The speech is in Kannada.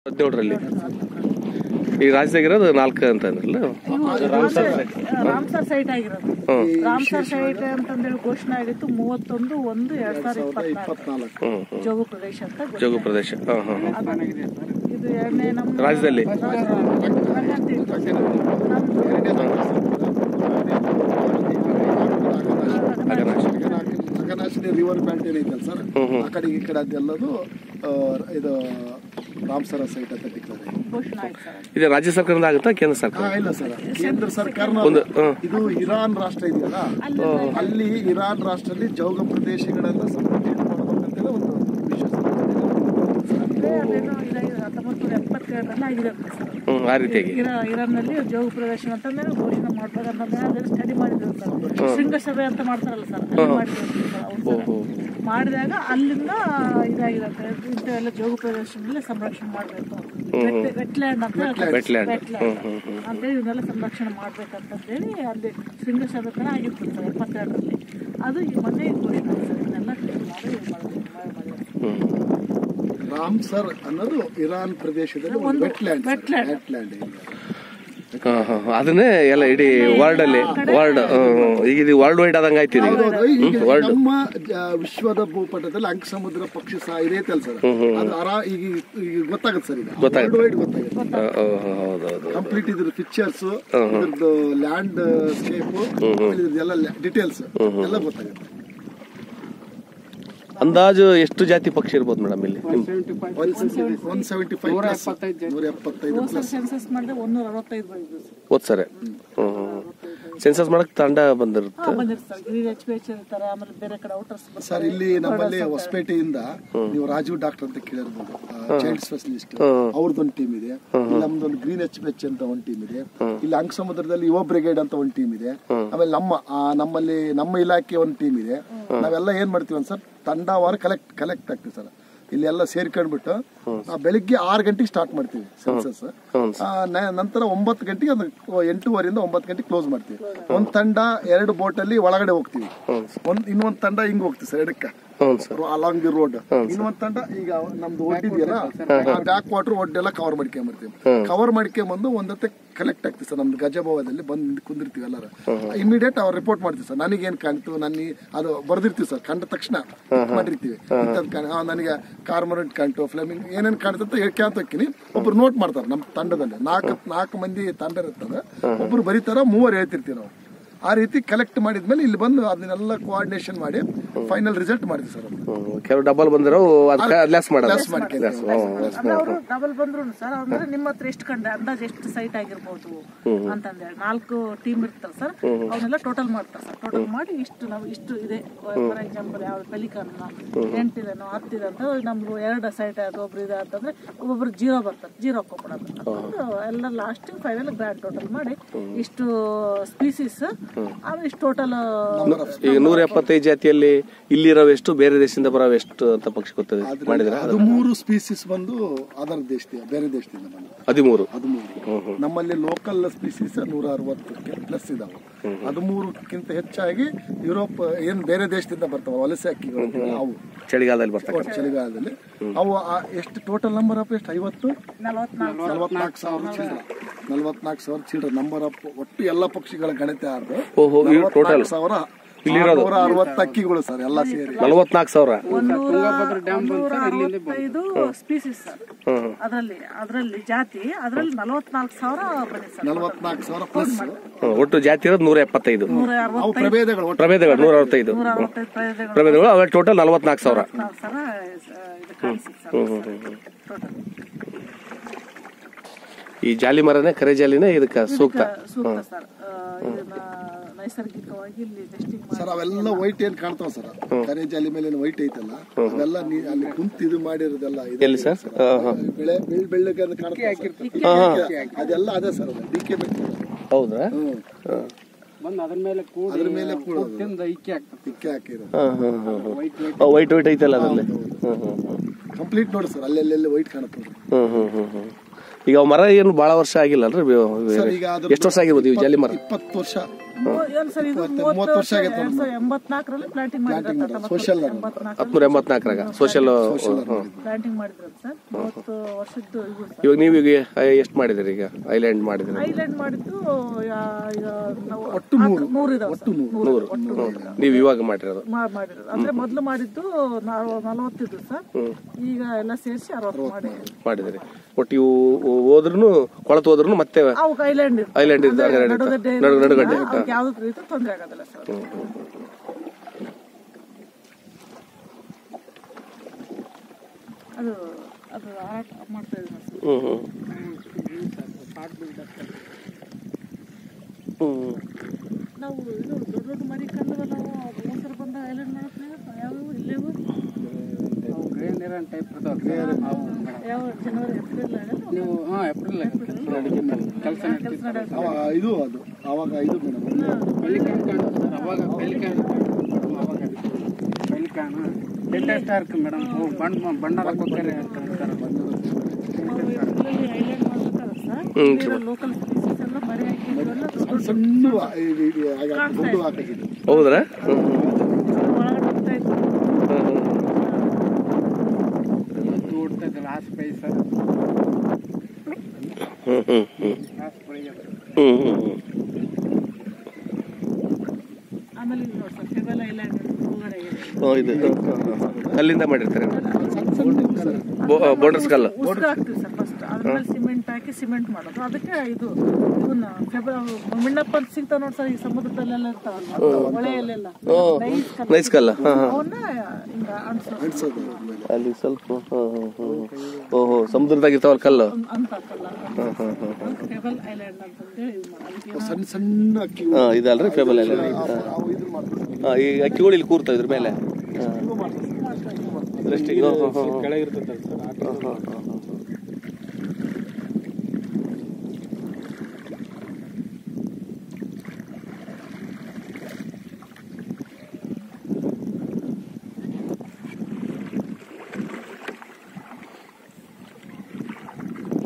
17ರಲ್ಲಿ ಈ ರಾಜ್ಯದಾಗಿರೋದು 4 ಅಂತ ಅಂದ್ರಲ್ಲ, ರಾಮ್ಸರ್ ಸೈಟ್ ಆಗಿರೋದು. ರಾಮ್ಸರ್ ಸೈಟ್ ಅಂತಂದೇಳಿ ಘೋಷಣೆ ಆಗಿತ್ತು 31/1/2024 ಜೋಗು ಪ್ರದೇಶ ಅಂತ. ಜೋಗು ಪ್ರದೇಶ ಇದು ಎರಡನೇ ನಮ್ಮ ರಾಜ್ಯದಲ್ಲಿ ಅಘನಾಶಿನಿ ರಿವರ್ ಬ್ಯಾಂಕ್ ಏನೈತಲ್ಲ ಸರ್, ಆ ಕಡೆ ಈ ಕಡೆ ಅದೆಲ್ಲದು ಇದು ರಾಮ್ಸರ ಸೈಟ್ ಅಂತ ಡಿಕ್ಲೇರ್ ಇದೆ. ರಾಜ್ಯ ಸರ್ಕಾರದಿಂದ ಆಗುತ್ತಾ ಕೇಂದ್ರ ಸರ್ಕಾರ? ಇಲ್ಲ ಸರ್, ಕೇಂದ್ರ ಸರ್ಕಾರ. ಇದು ಇರಾನ್ ರಾಷ್ಟ್ರ ಇದೆಯಲ್ಲ, ಅಲ್ಲಿ ಇರಾನ್ ರಾಷ್ಟ್ರದಲ್ಲಿ ಜೌಗ ಪ್ರದೇಶಗಳೆಲ್ಲ ಸಂರಕ್ಷಣೆ ಮಾಡಬೇಕಂತೆಲ್ಲ ಒಂದು ವಿಶ್ವಾಸ. 1972 ಆಗಿದೆ ಆ ರೀತಿಯಾಗಿ ಇರಾನ್ ನಲ್ಲಿ ಜೋಗ ಪ್ರದೇಶ ಅಂತಂದ್ರೆ ಘೋಷಣೆ ಮಾಡ್ಬೇಕಂತಂದ್ರೆ ಸ್ಟಡಿ ಮಾಡಿದ್ರು ಸರ್. ಶೃಂಗಸಭೆ ಅಂತ ಮಾಡ್ತಾರಲ್ಲ ಸರ್, ಮಾಡಿದಾಗ ಅಲ್ಲಿಂದ ಇದಾಗಿರುತ್ತೆ. ಇಂಥವೆಲ್ಲ ಜೋಗ ಪ್ರದೇಶದಲ್ಲಿ ಸಂರಕ್ಷಣೆ ಮಾಡಬೇಕು, ವೆಟ್ಲ್ಯಾಂಡ್ ಅಂತ ಅಂತೇಳಿ ಇವನ್ನೆಲ್ಲ ಸಂರಕ್ಷಣೆ ಮಾಡ್ಬೇಕಂತಂದೇಳಿ ಅಲ್ಲಿ ಶೃಂಗಸಭೆ ತರ ಆಗಿತ್ತು ಸರ್ 72ರಲ್ಲಿ. ಅದು ಈ ಮೊನ್ನೆ ಘೋಷಣೆ ಸರ್, ಇದನ್ನೆಲ್ಲ ರಾಮ್ಸರ್ ಅನ್ನೋದು ಇರಾನ್ ಪ್ರದೇಶದಲ್ಲಿ ವೆಟ್ಲ್ಯಾಂಡ್. ಅದನ್ನೇ ಎಲ್ಲ ಇಡೀ ವರ್ಲ್ಡ್ ಅಲ್ಲಿ ಈಗ ಇದು ವರ್ಲ್ಡ್ ವೈಡ್ ಆದಂಗ ಆಯ್ತು. ನಮ್ಮ ವಿಶ್ವದ ಭೂಪಟದಲ್ಲಿ ಅಂಕ ಸಮುದ್ರ ಪಕ್ಷಿ ಸಹ ಇದೈತಲ್ಲ ಸರ್, ಅದು ಈಗ ಗೊತ್ತಾಗುತ್ತೆ ಸರ್. ಈಗ ವರ್ಲ್ಡ್ ವೈಡ್ ಗೊತ್ತಾಗುತ್ತೆ ಕಂಪ್ಲೀಟ್. ಇದ್ರ ಪಿಕ್ಚರ್ಸ್, ಇದ್ರದ್ದು ಲ್ಯಾಂಡ್ ಸ್ಕೇಪ್, ಇದ್ರದ್ದೆಲ್ಲ ಡೀಟೇಲ್ಸ್ ಎಲ್ಲ ಗೊತ್ತಾಗುತ್ತೆ. ಅಂದಾಜು ಎಷ್ಟು ಜಾತಿ ಪಕ್ಷಿ ಇರ್ಬೋದು ಮೇಡಮ್ ಇಲ್ಲಿ? 175 ಸೆನ್ಸಸ್ ಮಾಡಿದ್ರೆ 165 ಹೋದ್ ಸರಿ ಸೆನ್ಸಸ್ ಮಾಡಕ್ ತಂಡ ಬಂದಿರುತ್ತೆ ಆಮೇಲೆ ಬೇರೆ ಕಡೆ ಔಟರ್ಸ್ ಸರ್. ಇಲ್ಲಿ ನಮ್ಮಲ್ಲಿ ಹೊಸಪೇಟೆಯಿಂದ ನೀವು ರಾಜೀವ್ ಡಾಕ್ಟರ್ ಅಂತ ಕೇಳಿರ್ಬೋದು, ಚೈಲ್ಡ್ ಸ್ಪೆಷಲಿಸ್ಟ್, ಅವ್ರದ್ದೊಂದು ಟೀಮ್ ಇದೆ. ಇಲ್ಲಿ ನಮ್ದೊಂದು ಗ್ರೀನ್ HH ಅಂತ ಒಂದು ಟೀಮ್ ಇದೆ. ಇಲ್ಲಿ ಅಂಕ ಸಮುದ್ರದಲ್ಲಿ ಯುವ ಬ್ರಿಗೇಡ್ ಅಂತ ಒಂದು ಟೀಮ್ ಇದೆ. ಆಮೇಲೆ ನಮ್ಮಲ್ಲಿ ನಮ್ಮ ಇಲಾಖೆ ಒಂದು ಟೀಮ್ ಇದೆ. ನಾವೆಲ್ಲ ಏನ್ ಮಾಡ್ತೀವಿ ಸರ್, ತಂಡವಾರ ಕಲೆಕ್ಟ್ ಆಗ್ತೀವಿ ಸರ್. ಇಲ್ಲಿ ಎಲ್ಲ ಸೇರ್ಕೊಂಡ್ಬಿಟ್ಟು ಬೆಳಿಗ್ಗೆ 6 ಗಂಟೆಗೆ ಸ್ಟಾರ್ಟ್ ಮಾಡ್ತೀವಿ ಸೆನ್ಸಸ್. ನಂತರ 9 ಗಂಟೆಗೆ 8:30 ಇಂದ 9 ಗಂಟೆಗೆ ಕ್ಲೋಸ್ ಮಾಡ್ತೀವಿ. ಒಂದ್ ತಂಡ 2 ಬೋಟಲ್ಲಿ ಒಳಗಡೆ ಹೋಗ್ತೀವಿ, ಇನ್ನೊಂದ್ ತಂಡ ಹಿಂಗ್ ಹೋಗ್ತೀವಿ ಸರ್ ಎಡಕ್ಕ ಅಲಾಂಗ್ ದಿ ರೋಡ್. ಇನ್ನೊಂದ್ ತಂಡ ಈಗ ನಮ್ದು ಒಡ್ಡಿದೆಯಲ್ಲ, ಬ್ಯಾಕ್ ವಾಟರ್ ಒಡ್ಡೆಲ್ಲ ಕವರ್ ಮಾಡ್ಕೊಂಬರ್ತೀವಿ. ಕವರ್ ಮಾಡ್ಕೊಂಬಂದು ಒಂದತ್ತೆ ಕಲೆಕ್ಟ್ ಆಗ್ತೀವಿ ಸರ್. ನಮ್ದು ಗಜಭಾವದಲ್ಲಿ ಬಂದು ಕುಂದಿರ್ತೀವಿ ಎಲ್ಲಾರು. ಇಮಿಡಿಯೇಟ್ ಅವ್ರು ರಿಪೋರ್ಟ್ ಮಾಡ್ತೀವಿ ಸರ್. ನನಗೇನ್ ಕಾಣ್ತು, ಅದು ಬರ್ದಿರ್ತೀವಿ ಸರ್. ಕಂಡ ತಕ್ಷಣ ಮಾಡಿರ್ತೀವಿ, ನನಗೆ ಕಾರ್ಮೊರೆಂಟ್ ಕಾಣ್ತು, ಫ್ಲೇಮಿಂಗ್ ಏನೇನ್ ಕಾಣ್ತಂತ ಹೇಳ್ಕೊಂತ ಹೋಗ್ತೀನಿ. ಒಬ್ರು ನೋಟ್ ಮಾಡ್ತಾರೆ ನಮ್ಮ ತಂಡದಲ್ಲಿ. 4 ಮಂದಿ ತಂಡ ಇರ್ತದೆ, ಒಬ್ರು ಬರೀತಾರ, 3 ಹೇಳ್ತಿರ್ತೀವಿ ನಾವು. ಆ ರೀತಿ ಕಲೆಕ್ಟ್ ಮಾಡಿದ್ಮೇಲೆ ಇಲ್ಲಿ ಬಂದು ಅದನ್ನೆಲ್ಲ ಕೋಆರ್ಡಿನೇಷನ್ ಮಾಡಿ ಫೈನಲ್ ರಿಸಲ್ಟ್ ಮಾಡಿದ್ವಿ ಸರ್. ಕೆಲವು ಡಬಲ್ ಬಂದ್ರು ಡಬಲ್ ಬಂದ್ರು ಸರ್, ಅಂದ್ರೆ ನಿಮ್ಮ ಹತ್ರ ಎಷ್ಟು ಕಂಡೆ ಅಂದಾಜ್ ಎಷ್ಟು ಸೈಟ್ ಆಗಿರ್ಬೋದು ಅಂತಂದೇಳಿ 4 ಟೀಮ್ ಇರ್ತಾರೆ ಸರ್. ಅವನ್ನೆಲ್ಲ ಟೋಟಲ್ ಮಾಡ್ತಾರೆ ಸರ್. ಟೋಟಲ್ ಮಾಡಿ ಇಷ್ಟು ಇದೆ. ಫಾರ್ ಎಕ್ಸಾಂಪಲ್ ಯಾವ ಪೆಲಿಕಾನ್ 8 ಇದೆ 10 ಇದೆ ಅಂತ ನಮ್ದು 2 ಸೈಟ್ ಅದು ಒಬ್ರು ಇದೆ ಅಂತಂದ್ರೆ ಒಬ್ಬೊಬ್ರು 0 ಬರ್ತಾರೆ, 0 ಕೊಡೋದು ಎಲ್ಲ ಲಾಸ್ಟ್ ಫೈನಲ್ ಗ್ರ್ಯಾಂಡ್ ಟೋಟಲ್ ಮಾಡಿ ಇಷ್ಟು ಸ್ಪೀಸೀಸ್ ಇಷ್ಟು ಟೋಟಲ್. ಈಗ 175 ಜಾತಿಯಲ್ಲಿ ಇಲ್ಲಿರೋವೆಷ್ಟು, ಬೇರೆ ದೇಶದಿಂದ ಬರೋವೆಷ್ಟು ಅಂತ ಪಕ್ಷಿ ಗೊತ್ತದೆ ಮಾಡಿದ್ರೆ? 13 ಸ್ಪೀಸೀಸ್ ಬಂದು ಅದರ್ ದೇಶದಿಂದ, ಬೇರೆ ದೇಶದಿಂದ ಬಂದು 13. ನಮ್ಮಲ್ಲಿ ಲೋಕಲ್ ಸ್ಪೀಸೀಸ್ 160 ಪ್ಲಸ್ ಇದಾವೆ. 13ಕ್ಕಿಂತ ಹೆಚ್ಚಾಗಿ ಯುರೋಪ್ ಏನ್ ಬೇರೆ ದೇಶದಿಂದ ಬರ್ತಾವ ವಲಸೆ ಹಕ್ಕಿಗಳು, ಅವು ಚಳಿಗಾಲದಲ್ಲಿ ಬರ್ತಾವೆ. ಚಳಿಗಾಲದಲ್ಲಿ ಅವು ಎಷ್ಟು ಟೋಟಲ್ ನಂಬರ್ ಆಫ್ ಎಷ್ಟು 44,000 ಚಿಲ್ಡ್ರನ್ ನಂಬರ್ ಆಫ್ ಒಟ್ಟು ಎಲ್ಲ ಪಕ್ಷಿಗಳ ಗಣತಿ ಆದ್ರೆ 44,660 ಹಕ್ಕಿಗಳು ಸರ್, ಎಲ್ಲ ಸೇರಿ 44,000. 165 ಸ್ಪೀಸೀಸ್ ಸರ್. ಅದರಲ್ಲಿ ಜಾತಿ, ಅದರಲ್ಲಿ 44,000 ಪ್ಲಸ್. ಒಟ್ಟು ಜಾತಿ ಇರೋದು 175. ಪ್ರಭೇದಗಳು 165 ಪ್ರಭೇದಗಳು. ಅವ ಟೋಟಲ್ 44,000. ಈ ಜಾಲಿ ಮರನೇ, ಕರೆ ಜಾಲಿನೇ ಇದಕ್ಕೆ ಸೂಕ್ತ ಸರ್. ನೈಸರ್ಗಿಕವಾಗಿ ಸರ್ ಅವೆಲ್ಲ ವೈಟ್ ಏನ್ ಕಾಣ್ತಾವ ಸರ್, ಕರೆ ಜಾಲಿ ಮೇಲೆ ವೈಟ್ ಐತಲ್ಲ, ಅವೆಲ್ಲ ಅಲ್ಲಿ ಕುಂತು ಇದು ಮಾಡಿರೋದೆಲ್ಲ ಎಲ್ಲಿ ಸರ್? ಬೆಳ್ಳಗೆ ಅದೆಲ್ಲ ಅದೇ ಸರ್, ಡಿಕೆ ಹೌದಾ? ಅದ್ರ ಮೇಲೆ ಇಕ್ಕೆ ಹಾಕಿರೋದು ವೈಟ್ ಐತಲ್ಲ ಅದರಲ್ಲಿ ಕಂಪ್ಲೀಟ್ ನೋಡಿ ಸರ್. ಅಲ್ಲೆಲ್ಲ ವೈಟ್ ಕಾಣುತ್ತೆ. ಈಗ ಮರ ಏನು ಬಹಳ ವರ್ಷ ಆಗಿಲ್ಲ ಅಲ್ರಿ? ಎಷ್ಟು ವರ್ಷ ಆಗಿರ್ಬೋದು ಈ ಜಾಲಿ ಮರ? 20 ವರ್ಷ ಏನು ಸರ್ ಇದು 30 ವರ್ಷ ಆಗೈತೆ 84ರಲ್ಲಿ ಪ್ಲಾಂಟಿಂಗ್ ಮಾಡಿದ್ರು ಸೋಷಿಯಲ್ 1984 ಸೋಷಿಯಲ್ ಪ್ಲಾಂಟಿಂಗ್ ಮಾಡಿದ್ರು ಸರ್ 30 ವರ್ಷದ್ದು ಇದು ಸರ್. ಇವಾಗ ನೀವು ಈಗ ಎಷ್ಟು ಮಾಡಿದಿರಿ? ಈಗ ಐಲ್ಯಾಂಡ್ ಮಾಡಿದ್ರಿ? ಐಲ್ಯಾಂಡ್ ಮಾಡಿದ್ದು ಈಗ ನಾವು ಒಟ್ಟು 100 ಇದಾವೆ ಸರ್. 100 ನೀವು ಇವಾಗ ಮಾಡಿರೋದು? ಮಾಡಿರೋದು ಅಂದ್ರೆ ಮೊದಲು ಮಾಡಿದ್ದು 40 ಇದ್ದು ಸರ್, ಈಗ ಎಲ್ಲ ಸೇರಿಸಿ 60 ಮಾಡಿದ್ರಿ. ಒಟ್ಟು ಇವು ಹೋದ್ರೂ ಕೊಳತು ಹೋದ್ರೂ ಮತ್ತೆ ಅವಕ್ಕೆ ಐಲ್ಯಾಂಡ್ ನಡುಗಡ್ಡೆ ಯಾವ್ದು ರೀತಿ ತೊಂದರೆ ಆಗೋದಿಲ್ಲ ಸರ್. ಅದು ಅದು ಆರಾಟ ಮಾಡ್ತಾ ಇದ್ದೀನಿ ನಾವು ಇದು ದೊಡ್ಡ ದೊಡ್ಡ ಮರಿ ಕಂಡು ನಾವು ಒಂದ್ಸಲ ಬಂದ ಐಲ್ಯಾಂಡ್ ಮಾಡೋದು ಯಾವ್ಯಾವ ಇಲ್ಲೇವು ಯಾವ ಜನವರಿ ಏಪ್ರಿಲ್ ನೀವು ಏಪ್ರಿಲ್ ಕೆಲಸ ಇದು ಅದು ಅವಾಗ ಇದು ಮೇಡಮ್ ಅವಾಗ ಡೆಲ್ಟಾ ಸ್ಟಾರ್ಕ್ ಮೇಡಮ್ ಬಣ್ಣದ ಕೊಕ್ಕರೆ ಐಲ್ಯಾಂಡ್ ಮಾಡ್ಬೇಕಾದ್ರೆ ಸರ್ ಲೋಕಲ್ ಸ್ಪೀಸೀಸ್ ಎಲ್ಲ ಮರಿ ಹಾಕಿ ಸಣ್ಣ ದುಡ್ಡು ಹಾಕಿದ್ರು. ಹೌದ್ರಾ? ಒಳಗಡೆ ಹೋಗ್ತಾ ಇತ್ತು. ಓಡ್ತದೆ ಲಾಸ್ಟ್ ಪ್ರೈಸ್ ಲಾಸ್ಟ್ ಪ್ರೈಸ್. ಆಮೇಲೆ ಇದು ನೋಡಿ ಸರ್ ಫೆಬಲ್ ಐಲ್ಯಾಂಡ್ ಅಲ್ಲಿಂದ ಮಾಡಿರ್ತಾರೆ ಬೋರ್ಡರ್ಸ್ ಕಲ್ಲು ಉಸ್ಕು ಹಾಕ್ತಿವಿ ಸರ್ ಫಸ್ಟ್, ಅದ್ಮೇಲೆ ಸಿಮೆಂಟ್ ಹಾಕಿ ಸಿಮೆಂಟ್ ಮಾಡೋದು. ಅದಕ್ಕೆ ಇದು ಇವನ್ನ ಮಿಣ್ಣಪ್ಪ ಅಂತ ಸಿಗ್ತಾವ ನೋಡಿ ಸರ್, ಈ ಸಮುದ್ರದಲ್ಲೆಲ್ಲ ಇರ್ತಾವಲ್ಲ ಹೊಳೆಯಲ್ಲೆಲ್ಲ ನೈಸ್ ಕಲ್ಲ ಅವನ್ನ ಹಿಂಗ ಅನ್ಸೋದು ಅಲ್ಲಿ ಸ್ವಲ್ಪ ಓಹೋ ಸಮುದ್ರದಾಗ ಇರ್ತಾವಲ್ಲ ಕಲ್ಲು ಅಂತ ಫೆಬಲ್ ಐಲ್ಯಾಂಡ್ ಅಂತಂದೇಳಿ ಇದು ಮಾಡಿ ಸಣ್ಣ ಸಣ್ಣ ಅಕ್ಕಿ ಇದಲ್ರಿ ಫೇಬಲ್ ಐಲ್ಯಾಂಡ್. ಈ ಅಕ್ಕಿಗಳು ಇಲ್ಲಿ ಕೂರ್ತಾವ ಇದ್ರ ಮೇಲೆ ಕೆಳಗಿರ್ತದೆ ಸರ್.